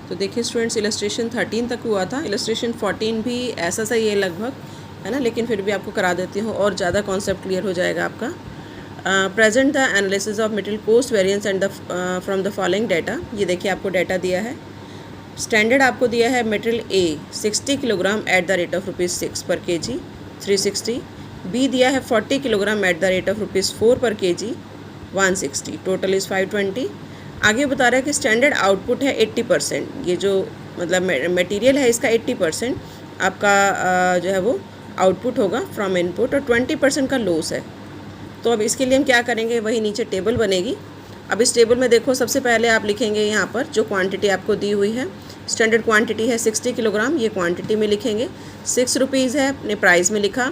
तो देखिए students, illustration 13 तक हुआ था, इलस्ट्रेशन 14 भी ऐसा सा ही है लगभग, है ना, लेकिन फिर भी आपको करा देती हूँ और ज़्यादा कॉन्सेप्ट क्लियर हो जाएगा आपका। Present the analysis of material cost variance and the from the following data. ये देखिए आपको डाटा दिया है। स्टैंडर्ड आपको दिया है material A 60 kilogram at the rate of ₹6 पर kg 360, बी दिया है 40 kilogram at the rate of ₹4 पर kg 160, टोटल इज़ 520। आगे बता रहा है कि स्टैंडर्ड आउटपुट है 80%, ये जो मतलब मटेरियल है इसका 80% आपका जो है वो आउटपुट होगा फ्रॉम इनपुट, और 20% का लॉस है। तो अब इसके लिए हम क्या करेंगे, वही नीचे टेबल बनेगी। अब इस टेबल में देखो, सबसे पहले आप लिखेंगे यहाँ पर जो क्वांटिटी आपको दी हुई है, स्टैंडर्ड क्वांटिटी है 60 किलोग्राम, ये क्वांटिटी में लिखेंगे। ₹6 है, अपने प्राइस में लिखा।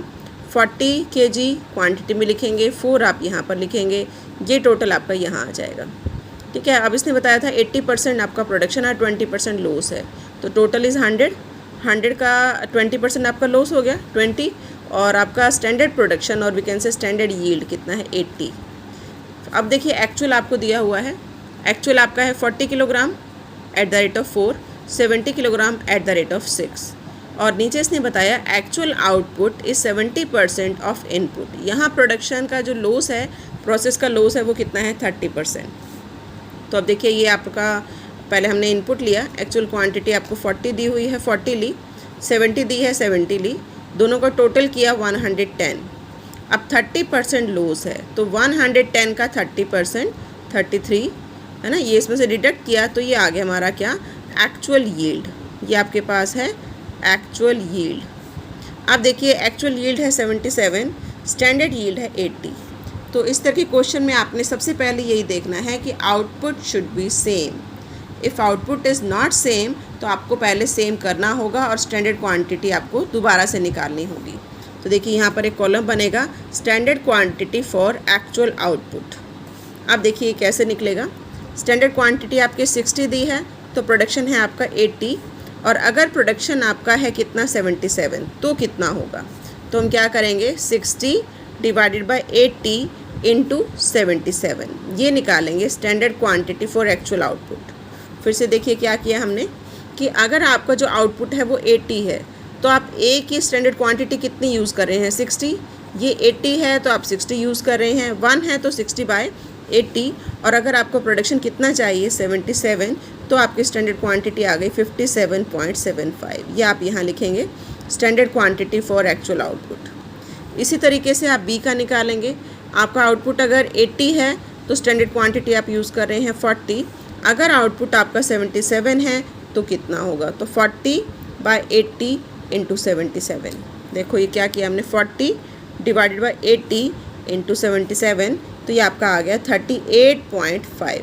40 kg क्वांटिटी में लिखेंगे, 4 आप यहाँ पर लिखेंगे, ये टोटल आपका यहाँ आ जाएगा। ठीक है। अब इसने बताया था 80% आपका प्रोडक्शन है, 20% लॉस है, तो टोटल इज़ 100 का 20% आपका लॉस हो गया 20, और आपका स्टैंडर्ड प्रोडक्शन और we can say standard yield कितना है 80। अब देखिए एक्चुअल आपको दिया हुआ है, एक्चुअल आपका है 40 kilogram at the rate of 4, 70 kilogram at the rate of 6, और नीचे इसने बताया actual output is 70% of input. यहाँ प्रोडक्शन का जो लॉस है, प्रोसेस का लॉस है, वो कितना है 30%। तो अब देखिए ये आपका पहले हमने इनपुट लिया, एक्चुअल क्वांटिटी आपको 40 दी हुई है, 40 ली, 70 दी है, 70 ली, दोनों का टोटल किया 110। अब 30% लॉस है, तो 110 का 30% 33, है ना, ये इसमें से डिडक्ट किया तो ये आ गया हमारा क्या, एक्चुअल यील्ड। ये आपके पास है एक्चुअल यील्ड। अब देखिए एक्चुअल यील्ड है 77, स्टैंडर्ड यील्ड है 80। तो इस तरह के क्वेश्चन में आपने सबसे पहले यही देखना है कि output should be same. If output is not same तो आपको पहले सेम करना होगा और स्टैंडर्ड क्वांटिटी आपको दोबारा से निकालनी होगी। तो देखिए यहाँ पर एक कॉलम बनेगा, standard quantity for actual output. अब देखिए कैसे निकलेगा, स्टैंडर्ड क्वांटिटी आपके 60 दी है, तो प्रोडक्शन है आपका 80, और अगर प्रोडक्शन आपका है कितना 77, तो कितना होगा, तो हम क्या करेंगे 60 डिवाइडेड बाय 80 इंटू 77, ये निकालेंगे standard quantity for actual output. फिर से देखिए क्या किया हमने कि अगर आपका जो आउटपुट है वो 80 है, तो आप ए की स्टैंडर्ड क्वांटिटी कितनी यूज़ कर रहे हैं 60, ये 80 है तो आप 60 यूज़ कर रहे हैं, 1 है तो 60/80, और अगर आपको प्रोडक्शन कितना चाहिए 77, तो आपकी स्टैंडर्ड क्वांटिटी आ गई 57.75। ये आप यहाँ लिखेंगे standard quantity for actual output. इसी तरीके से आप बी का निकालेंगे। आपका आउटपुट अगर 80 है तो स्टैंडर्ड क्वांटिटी आप यूज़ कर रहे हैं 40, अगर आउटपुट आपका 77 है तो कितना होगा, तो 40/80 इंटू 77। देखो ये क्या किया हमने, 40 डिवाइडेड बाई 80 इंटू 77, तो ये आपका आ गया 38.5।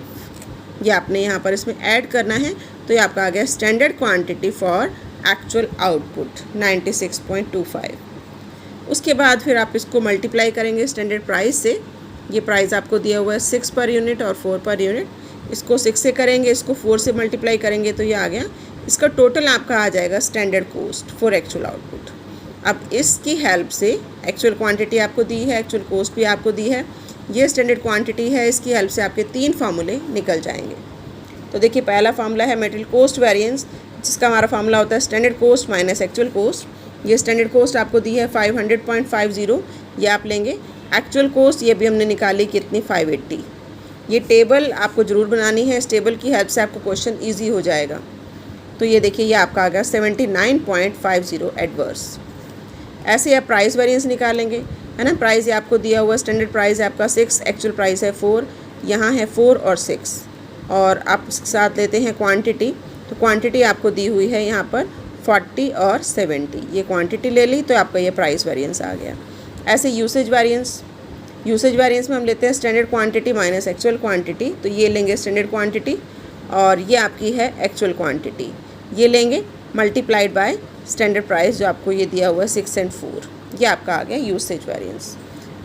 ये आपने यहाँ पर इसमें ऐड करना है, तो ये आपका आ गया standard quantity for actual output 96.25। उसके बाद फिर आप इसको मल्टीप्लाई करेंगे स्टैंडर्ड प्राइस से। ये प्राइस आपको दिया हुआ है 6 पर यूनिट और 4 पर यूनिट, इसको 6 से करेंगे, इसको 4 से मल्टीप्लाई करेंगे, तो ये आ गया, इसका टोटल आपका आ जाएगा standard cost for actual output. अब इसकी हेल्प से एक्चुअल क्वांटिटी आपको दी है, एक्चुअल कॉस्ट भी आपको दी है, ये स्टैंडर्ड क्वांटिटी है, इसकी हेल्प से आपके 3 फार्मूले निकल जाएंगे। तो देखिए पहला फार्मूला है मटेरियल कॉस्ट वेरिएंस, जिसका हमारा फार्मूला होता है standard cost minus actual cost. ये स्टैंडर्ड कॉस्ट आपको दी है 500.50, ये आप लेंगे। एक्चुअल कॉस्ट ये भी हमने निकाली कितनी 580। ये टेबल आपको ज़रूर बनानी है, इस टेबल की हेल्प से आपको क्वेश्चन ईजी हो जाएगा। तो ये देखिए ये आपका आ गया 79.50 एडवर्स। ऐसे आप प्राइस वेरिएंस निकालेंगे, है ना। प्राइस ये आपको दिया हुआ, स्टैंडर्ड प्राइस है आपका 6, एक्चुअल प्राइस है 4, यहाँ है 4 और 6, और आप साथ लेते हैं क्वांटिटी, तो क्वांटिटी आपको दी हुई है यहाँ पर 40 और 70, ये क्वांटिटी ले ली, तो आपका ये प्राइस वेरिएंस आ गया। ऐसे यूसेज वेरिएंस, यूसेज वेरिएंस में हम लेते हैं standard quantity minus actual quantity, तो ये लेंगे स्टैंडर्ड क्वांटिटी और ये आपकी है एक्चुअल क्वांटिटी, ये लेंगे मल्टीप्लाइड बाय स्टैंडर्ड प्राइस जो आपको ये दिया हुआ है 6 और 4, ये आपका आ गया यूसेज वेरिएंस।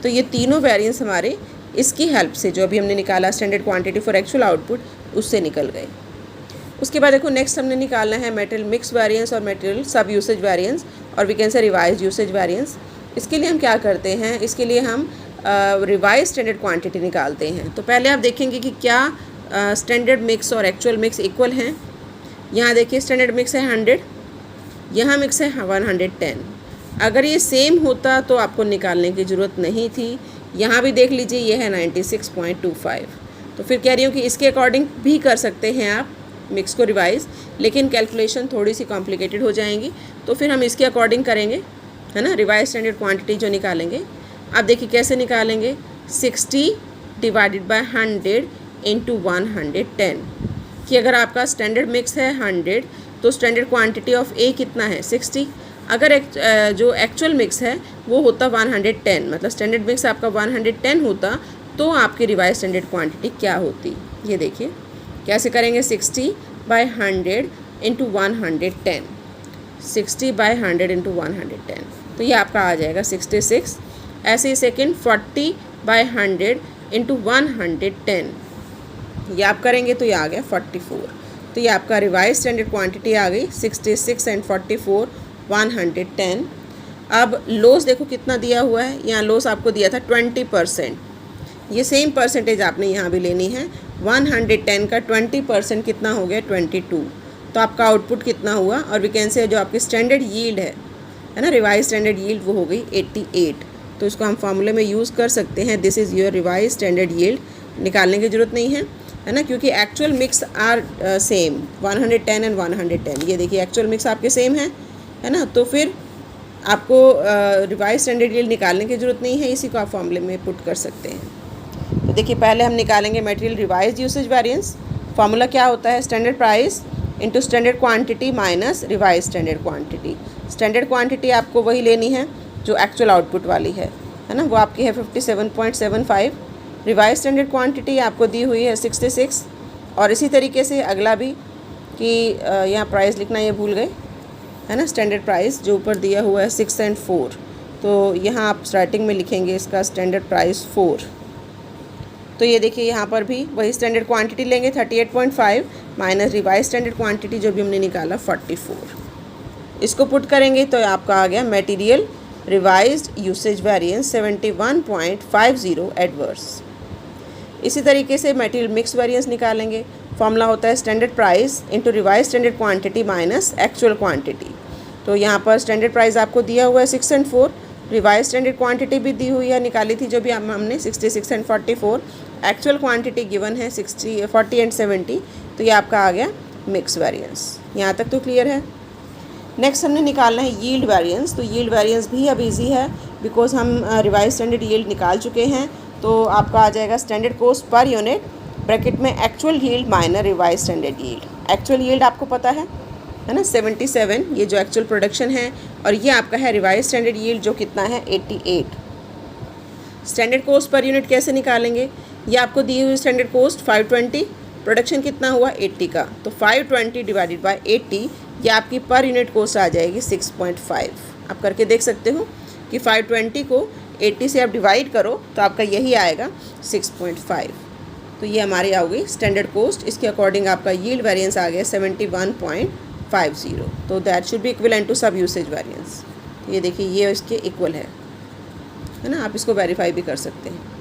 तो ये तीनों वेरिएंस हमारे इसकी हेल्प से जो अभी हमने निकाला standard quantity for actual output, उससे निकल गए। उसके बाद देखो नेक्स्ट हमने निकालना है मटेरियल मिक्स वेरिएंस और मटेरियल सब यूसेज वेरिएंस, और we can say revise usage variance. इसके लिए हम क्या करते हैं, इसके लिए हम रिवाइज स्टैंडर्ड क्वांटिटी निकालते हैं। तो पहले आप देखेंगे कि क्या स्टैंडर्ड मिक्स और एक्चुअल मिक्स इक्वल हैं। यहाँ देखिए स्टैंडर्ड मिक्स है 100, यहाँ मिक्स है 110। अगर ये सेम होता तो आपको निकालने की ज़रूरत नहीं थी। यहाँ भी देख लीजिए ये है 96.25। तो फिर कह रही हूँ कि इसके अकॉर्डिंग भी कर सकते हैं आप मिक्स को रिवाइज़, लेकिन कैलकुलेशन थोड़ी सी कॉम्प्लिकेटेड हो जाएंगी। तो फिर हम इसके अकॉर्डिंग करेंगे, है ना, रिवाइज स्टैंडर्ड क्वांटिटी जो निकालेंगे। आप देखिए कैसे निकालेंगे, 60 डिवाइडेड बाय 100 इंटू 110, कि अगर आपका स्टैंडर्ड मिक्स है 100 तो स्टैंडर्ड क्वांटिटी ऑफ ए कितना है 60। अगर जो एक्चुअल मिक्स है वो होता 110, मतलब स्टैंडर्ड मिक्स आपका 110 होता, तो आपकी रिवाइज स्टैंडर्ड क्वांटिटी क्या होती। ये देखिए कैसे करेंगे, 60 बाय 100 इंटू 110, 60 बाय 100 इंटू 110, तो ये आपका आ जाएगा 66। ऐसे ही सेकेंड 40 बाय 100 इंटू 110, ये आप करेंगे तो ये आ गया 44। तो ये आपका रिवाइज स्टैंडर्ड क्वांटिटी आ गई 66 एंड 44 110। अब लॉस देखो कितना दिया हुआ है, यहाँ लॉस आपको दिया था 20%। ये सेम परसेंटेज आपने यहाँ भी लेनी है। 110 का 20% कितना हो गया 22। तो आपका आउटपुट कितना हुआ, और वी कैन से जो आपकी स्टैंडर्ड यील्ड है ना, रिवाइज स्टैंडर्ड यील्ड, वो हो गई 88। तो इसको हम फार्मूले में यूज़ कर सकते हैं, this is your revise standard yield. निकालने की ज़रूरत नहीं है ना, क्योंकि actual mix are same 110 and 110। ये देखिए एक्चुअल मिक्स आपके सेम है ना, तो फिर आपको रिवाइज स्टैंडर्ड यील्ड निकालने की ज़रूरत नहीं है, इसी को आप फार्मूले में पुट कर सकते हैं। तो देखिए पहले हम निकालेंगे material revise usage variance. Formula क्या होता है, standard price into standard quantity minus revise standard quantity. Standard quantity आपको वही लेनी है जो एक्चुअल आउटपुट वाली है ना, वो आपकी है 57.75। रिवाइज स्टैंडर्ड क्वांटिटी आपको दी हुई है 66। और इसी तरीके से अगला भी कि यहाँ प्राइस लिखना ये भूल गए, है ना, स्टैंडर्ड प्राइस जो ऊपर दिया हुआ है 6 एंड 4, तो यहाँ आप स्टार्टिंग में लिखेंगे इसका स्टैंडर्ड प्राइस 4। तो ये देखिए यहाँ पर भी वही स्टैंडर्ड क्वांटिटी लेंगे 38.5 माइनस रिवाइज स्टैंडर्ड क्वांटिटी जो भी हमने निकाला 44। इसको पुट करेंगे तो आपका आ गया material revised usage variance 71.50 adverse. इसी तरीके से मटेरियल मिक्स वेरिएंस निकालेंगे। फॉर्मूला होता है standard price into revise standard quantity minus actual quantity. तो यहाँ पर स्टैंडर्ड प्राइस आपको दिया हुआ है 6 एंड 4, रिवाइज स्टैंडर्ड क्वांटिटी भी दी हुई है, निकाली थी जो भी हमने 66 एंड 44। एक्चुअल क्वांटिटी गिवन है 40 एंड 70। तो ये आपका आ गया मिक्स वेरिएंस। यहाँ तक तो क्लियर है। नेक्स्ट हमने निकालना है यील्ड वेरिएंस। तो यील्ड वेरिएंस भी अब इजी है, बिकॉज हम रिवाइज स्टैंडर्ड यील्ड निकाल चुके हैं। तो आपका आ जाएगा standard cost per unit bracket में actual yield minus revise standard yield. Actual yield आपको पता है ना 77, ये जो एक्चुअल प्रोडक्शन है, और ये आपका है रिवाइज स्टैंडर्ड यील्ड जो कितना है 88। स्टैंडर्ड कॉस्ट पर यूनिट कैसे निकालेंगे, ये आपको दी हुई स्टैंडर्ड कॉस्ट 520, प्रोडक्शन कितना हुआ 80 का, तो 520 डिवाइडेड बाय 80, ये आपकी पर यूनिट कॉस्ट आ जाएगी 6.5। आप करके देख सकते हो कि 520 को 80 से आप डिवाइड करो तो आपका यही आएगा 6.5। तो ये हमारी आ गई स्टैंडर्ड कॉस्ट। इसके अकॉर्डिंग आपका यील्ड वेरिएंस आ गया 71.50। तो that should be equivalent to sub usage variance. ये देखिए ये इसके इक्वल है ना, आप इसको वेरीफाई भी कर सकते हैं।